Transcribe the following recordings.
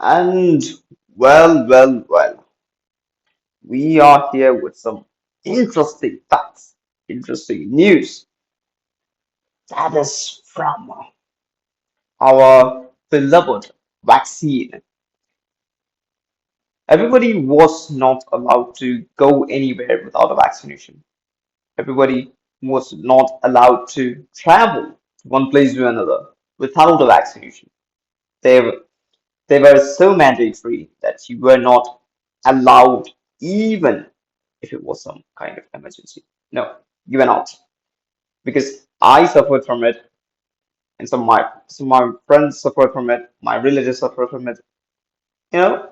And well, we are here with some interesting facts, interesting news that is from our beloved vaccine. Everybody was not allowed to go anywhere without a vaccination. Everybody was not allowed to travel to one place to another without a vaccination. They were, they were so mandatory that you were not allowed even if it was some kind of emergency. No, you were not. Because I suffered from it, and some of my friends suffered from it, my relatives suffered from it.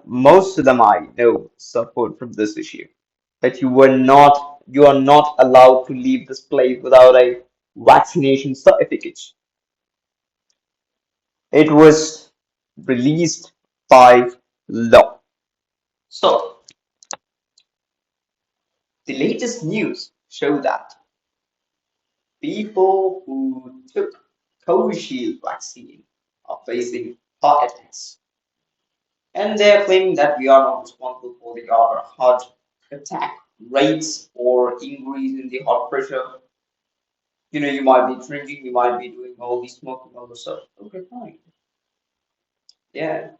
Most of them I know suffered from this issue. That you are not allowed to leave this place without a vaccination certificate. It was released by law. So the latest news show that people who took Covishield vaccine are facing heart attacks. And they're claiming that we are not responsible for the heart attack rates or increase in the heart pressure. You might be drinking, you might be doing all these smoking, all this stuff. Okay, fine. Yeah.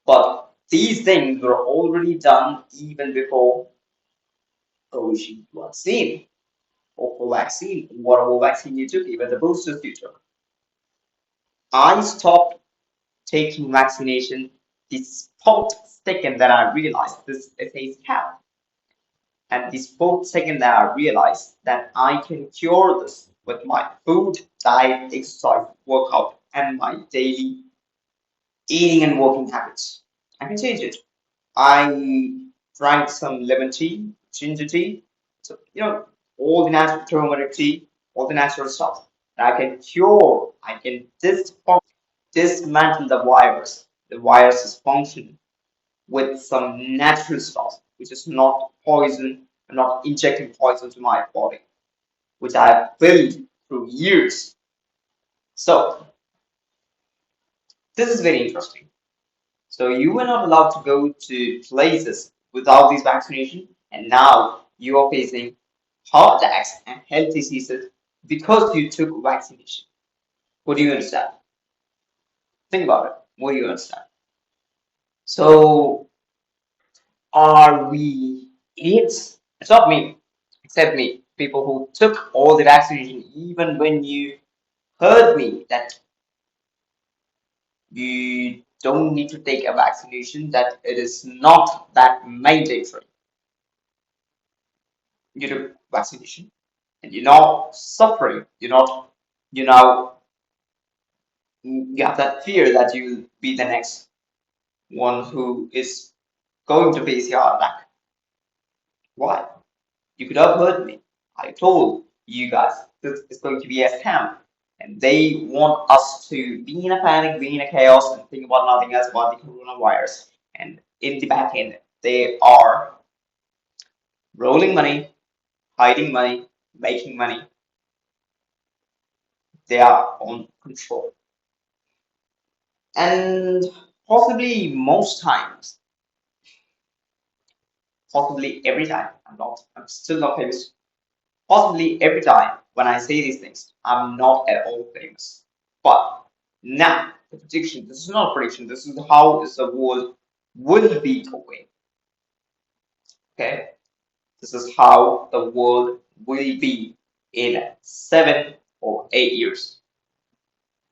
But these things were already done even before Covishield vaccine or vaccine, whatever vaccine you took, even the boosters you took. I stopped taking vaccination the spot second that I realized this is a scam. And the spot second that I realized that I can cure this with my food, diet, exercise, workout, and my daily eating and working habits. I can change it. I drank some lemon tea, ginger tea, so all the natural turmeric tea, all the natural stuff. And I can cure, I can dismantle the virus's function with some natural stuff, which is not poison, not injecting poison to my body, which I have built through years. So this is very interesting. So you were not allowed to go to places without this vaccination, and now you are facing heart attacks and health diseases because you took vaccination. What do you understand? Think about it. What do you understand? So are we idiots? It's not me, except me. People who took all the vaccination, even when you heard me that you don't need to take a vaccination, that it is not that mandatory. You took vaccination and you're not suffering. You know, you have that fear that you'll be the next one who is going to face your heart attack. Why? You could have heard me. I told you guys this is going to be a scam. And they want us to be in a panic, be in a chaos, and think about nothing else about the coronavirus. And in the back end, they are rolling money, hiding money, making money. They are on control. And possibly most times, possibly every time, I'm still not famous. Possibly every time when I say these things, I'm not at all famous. But now, the prediction, this is not a prediction, this is how is the world will be going. Okay? This is how the world will be in 7 or 8 years.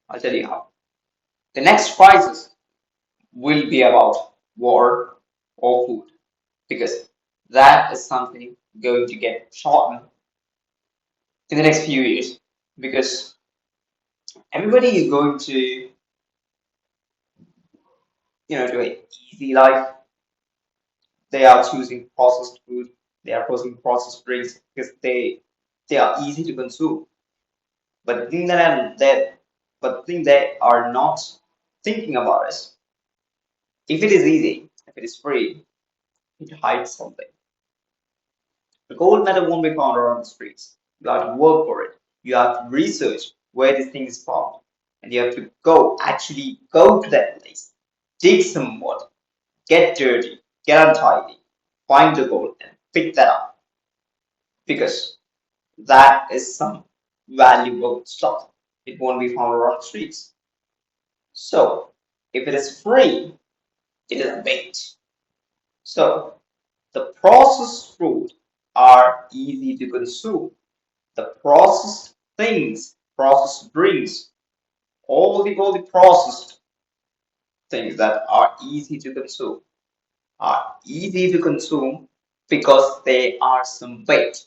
I'll tell you how. The next crisis will be about war or food because that is something going to get shortened in the next few years because everybody is going to do an easy life. They are choosing processed food. They are choosing processed drinks because they are easy to consume. But the thing they are not thinking about is if it is easy, if it is free, it hides something. The gold medal won't be found around the streets. You have to work for it. You have to research where this thing is found, and you have to actually go to that place, dig some mud, get dirty, get untidy, find the gold, and pick that up because that is some valuable stuff. It won't be found around the streets. So, if it is free, it is bait. So, the processed food are easy to consume. The processed things, processed drinks, all the processed things that are easy to consume are easy to consume because they are some bait.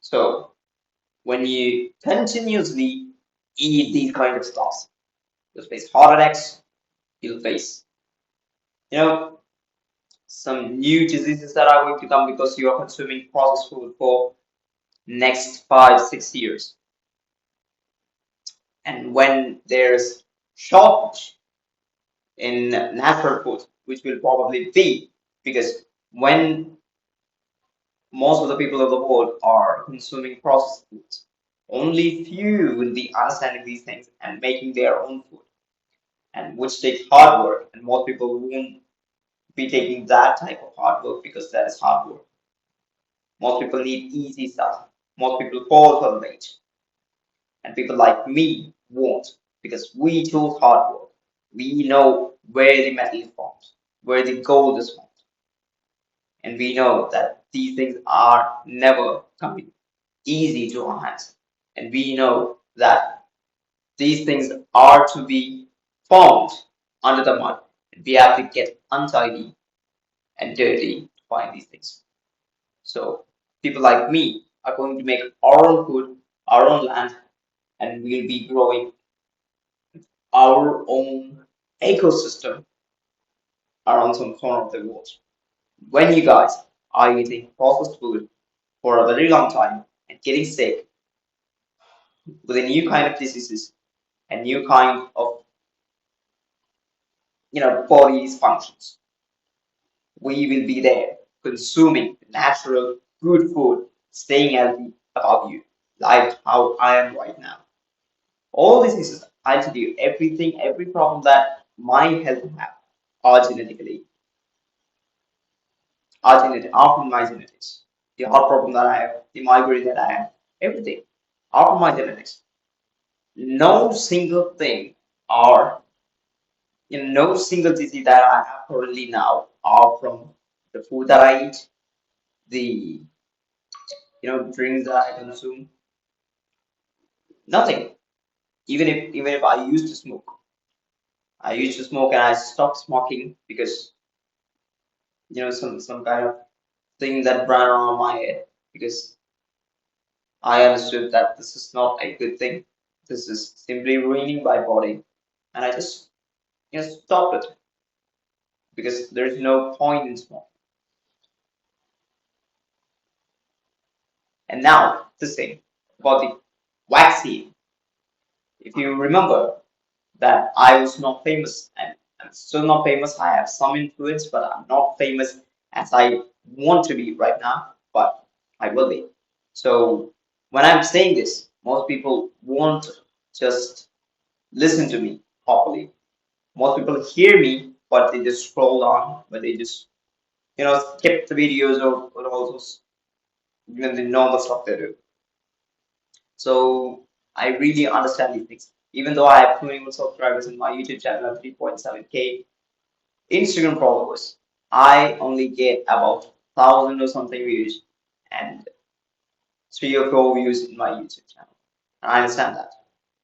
So, when you continuously eat these kind of stuff, you'll face heart attacks, you'll face, you know, some new diseases that are going to come because you are consuming processed food for next 5, 6 years. And when there's shortage in natural food, which will probably be because when most of the people of the world are consuming processed foods, only few will be understanding these things and making their own food, and which takes hard work, and most people won't be taking that type of hard work because that is hard work. Most people need easy stuff. Most people fall for the bait, and people like me won't because we choose hard work. We know where the metal is formed, where the gold is formed, and we know that these things are never coming easy to our hands. And we know that these things are to be found under the mud. And we have to get untidy and dirty to find these things. So people like me are going to make our own food, our own land, and we'll be growing our own ecosystem around some corner of the world. When you guys are eating processed food for a very long time and getting sick with a new kind of diseases and new kind of body's functions, we will be there consuming natural good food, staying healthy above you, like how I am right now. All diseases, I tell you, everything, every problem that my health have are genetically, are from my genetics. The heart problem that I have, the migraine that I have, everything are from my genetics. No single thing or no single disease that I have currently now are from the food that I eat, the drinks that I consume. Nothing. Even if I used to smoke, I used to smoke and I stopped smoking because some kind of thing that ran around my head because I understood that this is not a good thing. This is simply ruining my body, and I just stopped it because there is no point in smoking. And now the same about the vaccine. If you remember that I was not famous and I'm still not famous. I have some influence, but I'm not famous as I want to be right now, but I will be. So when I'm saying this, most people won't just listen to me properly. Most people hear me, but they just scroll on, but they just skip the videos or also even the normal stuff they do. So I really understand these things. Even though I have 21 subscribers in my YouTube channel, 3.7K Instagram followers, I only get about 1,000 or something views and 3 or 4 views in my YouTube channel. I understand that.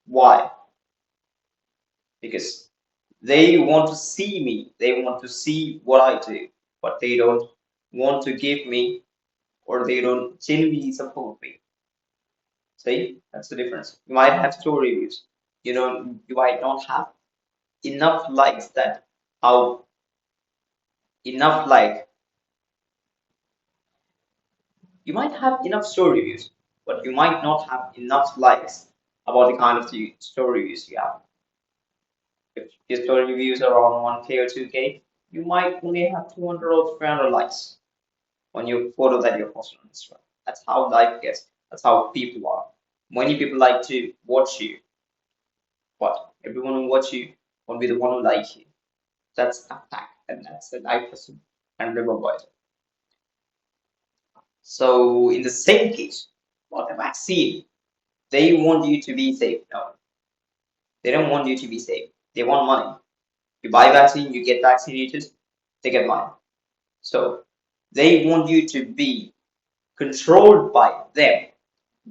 Why? Because they want to see me, they want to see what I do, but they don't want to give me or they don't genuinely support me. See, that's the difference. You might have story views. You might not have enough likes that how enough like you might have enough story views, but you might not have enough likes about the kind of the story views you have. If your story views are around 1K or 2K, you might only have 200 or 300 likes on your photo that you're posting on Instagram. That's how life gets. That's how people are. Many people like to watch you, but everyone will watch you won't be the one who like you. That's a fact, and that's a life lesson. And remember it. So in the same case, for the vaccine, they want you to be safe. No, they don't want you to be safe. They want money. You buy vaccine, you get vaccinated, they get money. So they want you to be controlled by them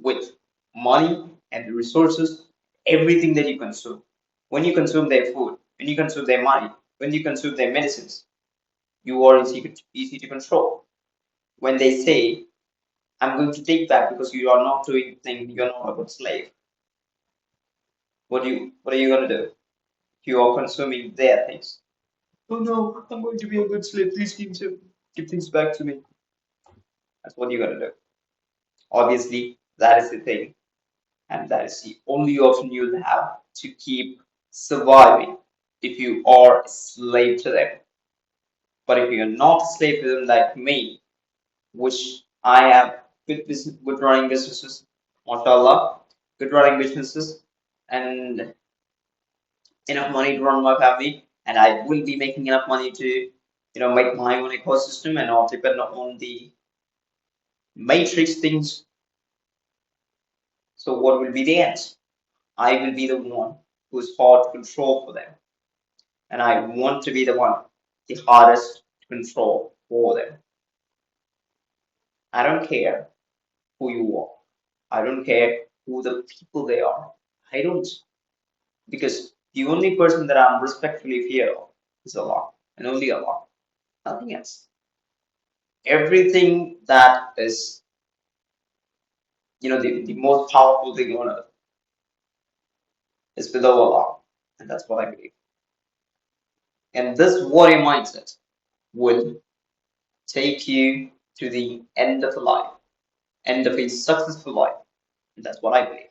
with money and the resources, everything that you consume. When you consume their food, when you consume their money, when you consume their medicines, you are easy to control. When they say, I'm going to take that because you are not doing things, you're not a good slave. What are you gonna do? You are consuming their things. Oh no, I'm going to be a good slave. Please give things back to me. That's what you're gonna do. Obviously, that is the thing, and that is the only option you'll have to keep surviving if you are a slave to them. But if you're not a slave to them like me, which I have good running businesses, mashallah, good running businesses, and enough money to run my family, and I will be making enough money to, make my own ecosystem and not depend on the matrix things. So what will be the end? I will be the one who's hard to control for them, and I want to be the one, the hardest to control for them. I don't care who you are. I don't care who the people they are. I don't, because the only person that I'm respectfully fear of is Allah, and only Allah, nothing else. Everything that is, the most powerful thing on earth is below Allah, and that's what I believe. And this warrior mindset will take you to the end of the life, end of a successful life, and that's what I believe.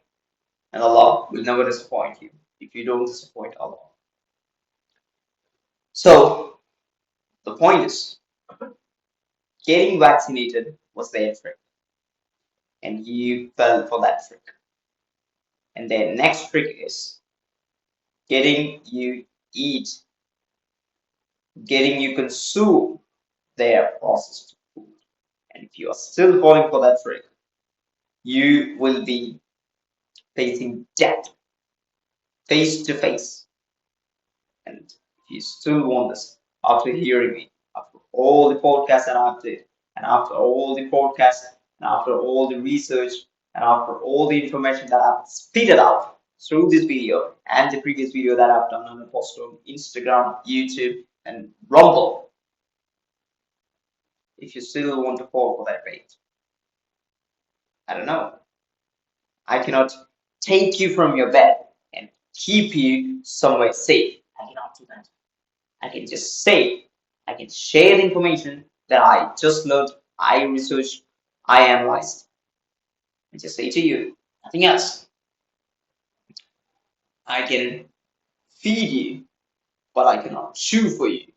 And Allah will never disappoint you if you don't disappoint Allah. So the point is, getting vaccinated was their trick, and you fell for that trick. And their next trick is getting you eat, getting you consume their processed food. And if you are still falling for that trick, you will be facing death face to face. And if you still want this, after hearing me, after all the podcasts that I've did, and after all the podcasts, and after all the research, and after all the information that I've spit out through this video and the previous video that I've done on the post on Instagram, YouTube, and Rumble, if you still want to fall for that bait, I don't know. I cannot take you from your bed and keep you somewhere safe. I cannot do that. I can just say, I can share the information that I just learned, I researched, I analyzed, and just say to you, nothing else. I can feed you, but I cannot chew for you.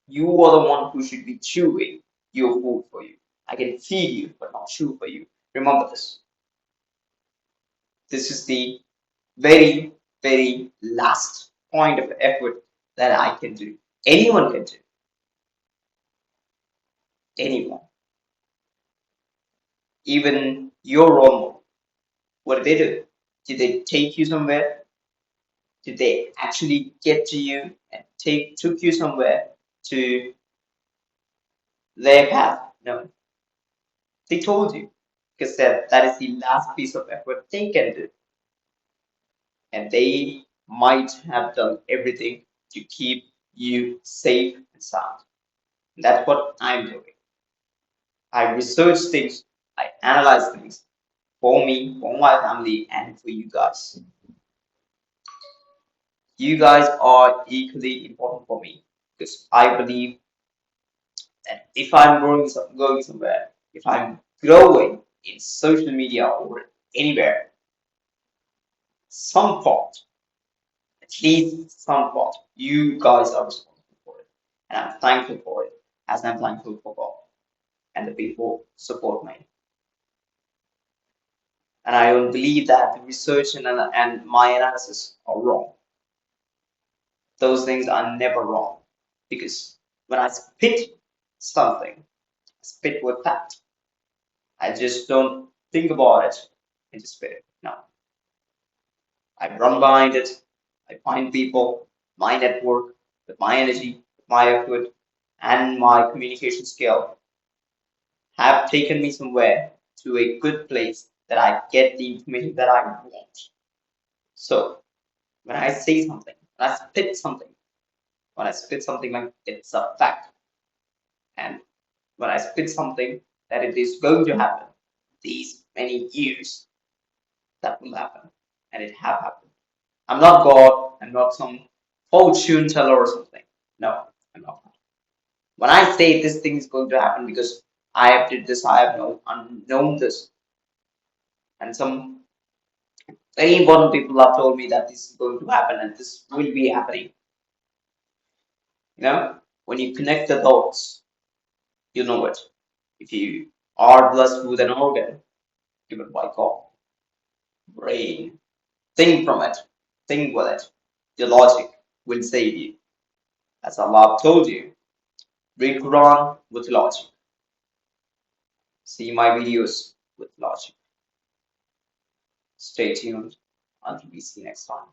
You are the one who should be chewing your food for you. I can feed you, but not chew for you. Remember this. This is the very, very last point of effort that I can do. Anyone can do. Anyone. Even your role model. What did they do? Did they take you somewhere? Did they actually get to you and took you somewhere to their path? No. They told you because that is the last piece of effort they can do. And they might have done everything to keep you safe and sound. And that's what I'm doing. I research things, I analyze things for me, for my family, and for you guys. You guys are equally important for me because I believe that if I'm going somewhere, if I'm growing in social media or anywhere, some part, at least some part, you guys are responsible for it. And I'm thankful for it, as I'm thankful for God and the people who support me. And I don't believe that the research and my analysis are wrong. those things are never wrong. Because when I spit something, I spit with fact. I just don't think about it and just spit it. No, I run behind it. I find people, my network, with my energy, my effort, and my communication skill have taken me somewhere to a good place that I get the information that I want. So when I say something, when I spit something like it's a fact, and when I spit something that it is going to happen, these many years that will happen, and it have happened. I'm not God. I'm not some fortune teller or something. No, I'm not. When I say this thing is going to happen because I have did this, I have known this, and some very important people have told me that this is going to happen and this will be happening. You know, when you connect the dots, you know it. If you are blessed with an organ given by God, brain, think from it, think with it. Your logic will save you. As Allah told you, read Quran with logic. See my videos with logic. Stay tuned until we see you next time.